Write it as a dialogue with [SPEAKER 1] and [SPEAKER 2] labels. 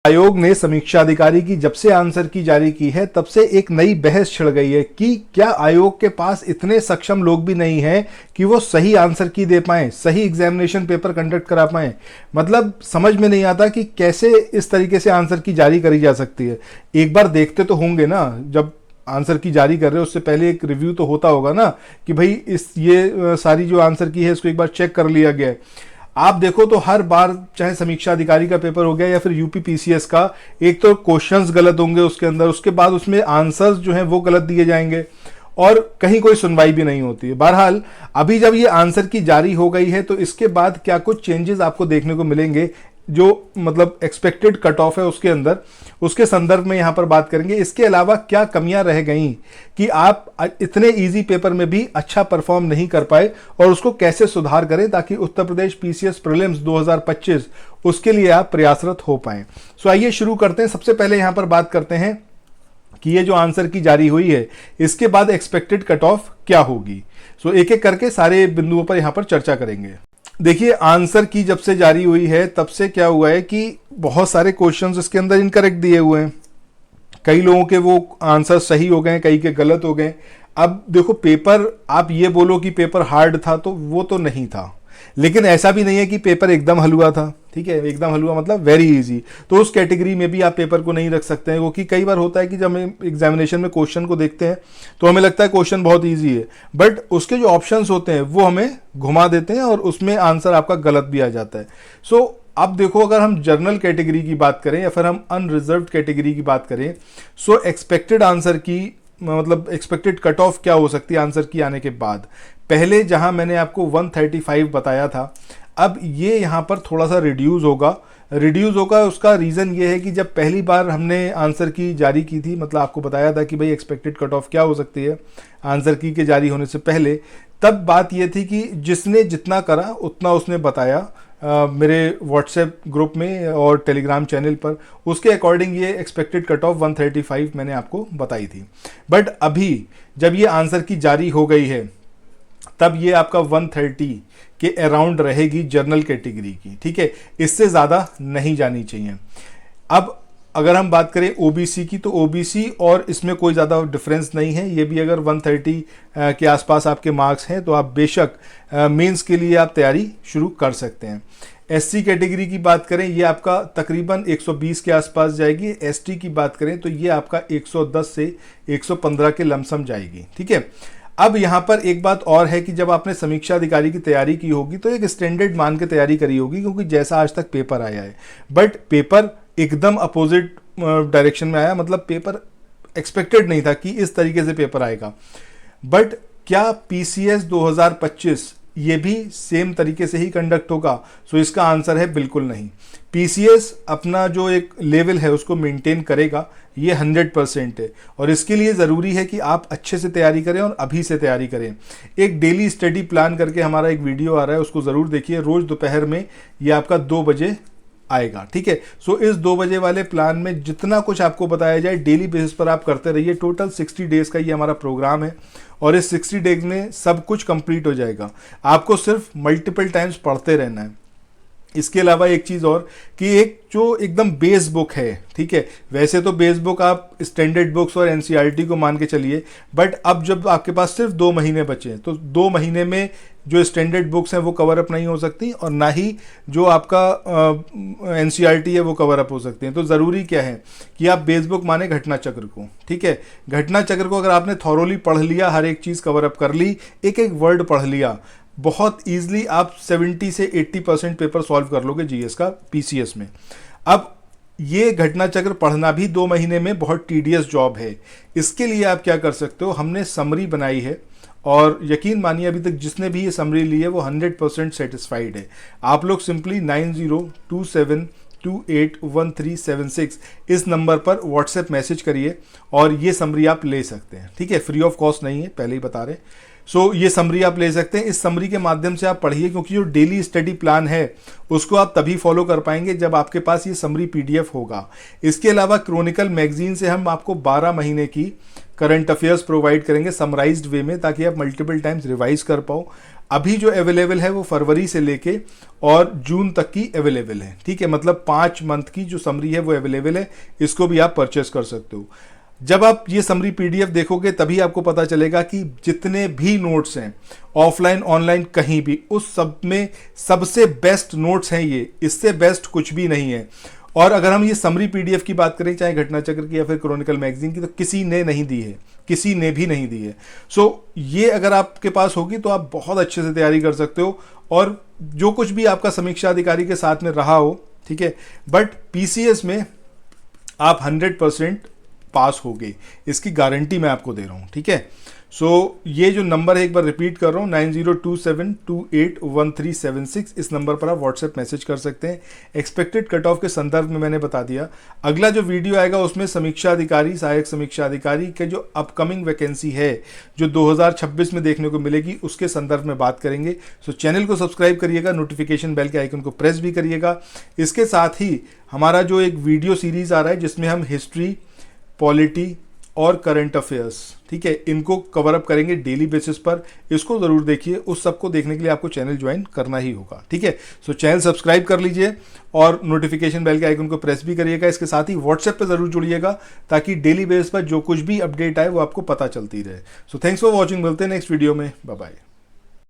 [SPEAKER 1] आयोग ने समीक्षा अधिकारी की जब से आंसर की जारी की है तब से एक नई बहस छिड़ गई है कि क्या आयोग के पास इतने सक्षम लोग भी नहीं हैं कि वो सही आंसर की दे पाएं, सही एग्जामिनेशन पेपर कंडक्ट करा पाएं। मतलब समझ में नहीं आता कि कैसे इस तरीके से आंसर की जारी करी जा सकती है। एक बार देखते तो होंगे ना, जब आंसर की जारी कर रहे हो उससे पहले एक रिव्यू तो होता होगा ना कि भाई ये सारी जो आंसर की है इसको एक बार चेक कर लिया गया है। आप देखो तो हर बार चाहे समीक्षा अधिकारी का पेपर हो गया या फिर यूपी पीसीएस का, एक तो क्वेश्चंस गलत होंगे उसके अंदर, उसके बाद उसमें आंसर्स जो हैं वो गलत दिए जाएंगे और कहीं कोई सुनवाई भी नहीं होती है। बहरहाल अभी जब ये आंसर की जारी हो गई है तो इसके बाद क्या कुछ चेंजेस आपको देखने को मिलेंगे, जो मतलब एक्सपेक्टेड कट ऑफ है उसके अंदर, उसके संदर्भ में यहां पर बात करेंगे। इसके अलावा क्या कमियां रह गई कि आप इतने इजी पेपर में भी अच्छा परफॉर्म नहीं कर पाए और उसको कैसे सुधार करें ताकि उत्तर प्रदेश पीसीएस प्रीलिम्स 2025 उसके लिए आप प्रयासरत हो पाए। सो आइए शुरू करते हैं। सबसे पहले यहां पर बात करते हैं कि ये जो आंसर की जारी हुई है इसके बाद एक्सपेक्टेड कट ऑफ क्या होगी। सो एक एक करके सारे बिंदुओं पर यहां पर चर्चा करेंगे। देखिए, आंसर की जब से जारी हुई है तब से क्या हुआ है कि बहुत सारे क्वेश्चंस इसके अंदर इनकरेक्ट दिए हुए हैं। कई लोगों के वो आंसर सही हो गए, कई के गलत हो गए। अब देखो, पेपर आप ये बोलो कि पेपर हार्ड था तो वो तो नहीं था, लेकिन ऐसा भी नहीं है कि पेपर एकदम हलवा था। ठीक है, एकदम हलवा मतलब वेरी इजी, तो उस कैटेगरी में भी आप पेपर को नहीं रख सकते हैं। क्योंकि कई बार होता है कि जब हम एग्जामिनेशन में क्वेश्चन को देखते हैं तो हमें लगता है क्वेश्चन बहुत इजी है, बट उसके जो ऑप्शंस होते हैं वो हमें घुमा देते हैं और उसमें आंसर आपका गलत भी आ जाता है। सो अब देखो, अगर हम जनरल कैटेगरी की बात करें या फिर हम अनरिजर्व्ड कैटेगरी की बात करें, सो एक्सपेक्टेड आंसर की मतलब एक्सपेक्टेड कट ऑफ क्या हो सकती है आंसर की आने के बाद। पहले जहां मैंने आपको 135 बताया था, अब ये यहां पर थोड़ा सा रिड्यूस होगा। उसका रीज़न ये है कि जब पहली बार हमने आंसर की जारी की थी, मतलब आपको बताया था कि भाई एक्सपेक्टेड कट ऑफ क्या हो सकती है आंसर की के जारी होने से पहले, तब बात ये थी कि जिसने जितना करा उतना उसने बताया मेरे व्हाट्सएप ग्रुप में और टेलीग्राम चैनल पर, उसके अकॉर्डिंग ये एक्सपेक्टेड कट ऑफ 135 मैंने आपको बताई थी। बट अभी जब ये आंसर की जारी हो गई है तब ये आपका 130 के अराउंड रहेगी जनरल कैटेगरी की। ठीक है, इससे ज़्यादा नहीं जानी चाहिए। अब अगर हम बात करें ओबीसी की, तो ओबीसी और इसमें कोई ज़्यादा डिफरेंस नहीं है। ये भी अगर 130 के आसपास आपके मार्क्स हैं तो आप बेशक मेंस के लिए आप तैयारी शुरू कर सकते हैं। एससी कैटेगरी की बात करें, ये आपका तकरीबन 120 के आसपास जाएगी। एसटी की बात करें तो ये आपका 110 से 115 के लमसम जाएगी। ठीक है, अब यहाँ पर एक बात और है कि जब आपने समीक्षा अधिकारी की तैयारी की होगी तो एक स्टैंडर्ड मान के तैयारी करी होगी, क्योंकि जैसा आज तक पेपर आया है, बट पेपर एकदम अपोजिट डायरेक्शन में आया। मतलब पेपर एक्सपेक्टेड नहीं था कि इस तरीके से पेपर आएगा। बट क्या पीसीएस 2025 ये भी सेम तरीके से ही कंडक्ट होगा? सो इसका आंसर है बिल्कुल नहीं। पीसीएस अपना जो एक लेवल है उसको मेंटेन करेगा, ये 100% है। और इसके लिए ज़रूरी है कि आप अच्छे से तैयारी करें और अभी से तैयारी करें। एक डेली स्टडी प्लान करके हमारा एक वीडियो आ रहा है, उसको ज़रूर देखिए। रोज़ दोपहर में ये आपका 2 बजे आएगा। ठीक है, सो इस 2 बजे वाले प्लान में जितना कुछ आपको बताया जाए डेली बेसिस पर आप करते रहिए। टोटल 60 डेज़ का ये हमारा प्रोग्राम है और इस 60 डेज में सब कुछ कंप्लीट हो जाएगा। आपको सिर्फ मल्टीपल टाइम्स पढ़ते रहना है। इसके अलावा एक चीज़ और कि एक जो एकदम बेस बुक है, ठीक है, वैसे तो बेस बुक आप स्टैंडर्ड बुक्स और एनसीईआरटी को मान के चलिए, बट अब जब आपके पास सिर्फ 2 महीने बचे हैं तो 2 महीने में जो स्टैंडर्ड बुक्स हैं वो कवर अप नहीं हो सकती और ना ही जो आपका एनसीईआरटी है वो कवर अप हो सकते हैं। तो ज़रूरी क्या है कि आप बेस बुक माने घटना चक्र को। ठीक है, घटना चक्र को अगर आपने थॉरोली पढ़ लिया, हर एक चीज़ कवर अप कर ली, एक एक वर्ड पढ़ लिया, बहुत ईजिली आप 70 से 80% पेपर सॉल्व कर लोगे जीएस का पीसीएस में। अब ये घटना चक्र पढ़ना भी 2 महीने में बहुत टीडियस जॉब है। इसके लिए आप क्या कर सकते हो, हमने समरी बनाई है और यकीन मानिए अभी तक जिसने भी ये समरी ली है वो 100% सेटिस्फाइड है। आप लोग सिंपली 9027281376 इस नंबर पर व्हाट्सएप मैसेज करिए और ये समरी आप ले सकते हैं। ठीक है, फ्री ऑफ कॉस्ट नहीं है, पहले ही बता रहे। सो ये समरी आप ले सकते हैं। इस समरी के माध्यम से आप पढ़िए, क्योंकि जो डेली स्टडी प्लान है उसको आप तभी फॉलो कर पाएंगे जब आपके पास ये समरी पीडीएफ होगा। इसके अलावा क्रॉनिकल मैगजीन से हम आपको 12 महीने की करंट अफेयर्स प्रोवाइड करेंगे समराइज्ड वे में, ताकि आप मल्टीपल टाइम्स रिवाइज कर पाओ। अभी जो अवेलेबल है वो फरवरी से लेके और जून तक की अवेलेबल है, ठीक है, मतलब 5 मंथ की जो समरी है वो अवेलेबल है, इसको भी आप परचेस कर सकते हो। जब आप ये समरी पीडीएफ देखोगे तभी आपको पता चलेगा कि जितने भी नोट्स हैं ऑफलाइन ऑनलाइन कहीं भी, उस सब में सबसे बेस्ट नोट्स हैं ये, इससे बेस्ट कुछ भी नहीं है। और अगर हम ये समरी पीडीएफ की बात करें, चाहे घटना चक्र की या फिर क्रॉनिकल मैगजीन की, तो किसी ने नहीं दी है, किसी ने भी नहीं दी है। सो ये अगर आपके पास होगी तो आप बहुत अच्छे से तैयारी कर सकते हो, और जो कुछ भी आपका समीक्षा अधिकारी के साथ में रहा हो, ठीक है, बट पीसीएस में आप 100% पास हो गए, इसकी गारंटी मैं आपको दे रहा हूं, ठीक है। सो ये जो नंबर है एक बार रिपीट कर रहा हूँ, 9027281376, इस नंबर पर आप व्हाट्सएप मैसेज कर सकते हैं। एक्सपेक्टेड कट ऑफ के संदर्भ में मैंने बता दिया। अगला जो वीडियो आएगा उसमें समीक्षा अधिकारी, सहायक समीक्षा अधिकारी के जो अपकमिंग वैकेंसी है जो 2026 में देखने को मिलेगी, उसके संदर्भ में बात करेंगे। सो चैनल को सब्सक्राइब करिएगा, नोटिफिकेशन बेल के आइकन को प्रेस भी करिएगा। इसके साथ ही हमारा जो एक वीडियो सीरीज आ रहा है जिसमें हम हिस्ट्री, पॉलिटी और करंट अफेयर्स, ठीक है, इनको कवर अप करेंगे डेली बेसिस पर, इसको जरूर देखिए। उस सबको देखने के लिए आपको चैनल ज्वाइन करना ही होगा, ठीक है। सो चैनल सब्सक्राइब कर लीजिए और नोटिफिकेशन बेल के आइकन को प्रेस भी करिएगा। इसके साथ ही व्हाट्सएप पे जरूर जुड़िएगा, ताकि डेली बेसिस पर जो कुछ भी अपडेट आए वो आपको पता चलती रहे। सो थैंक्स फॉर वॉचिंग, मिलते हैं नेक्स्ट वीडियो में, बाय बाय।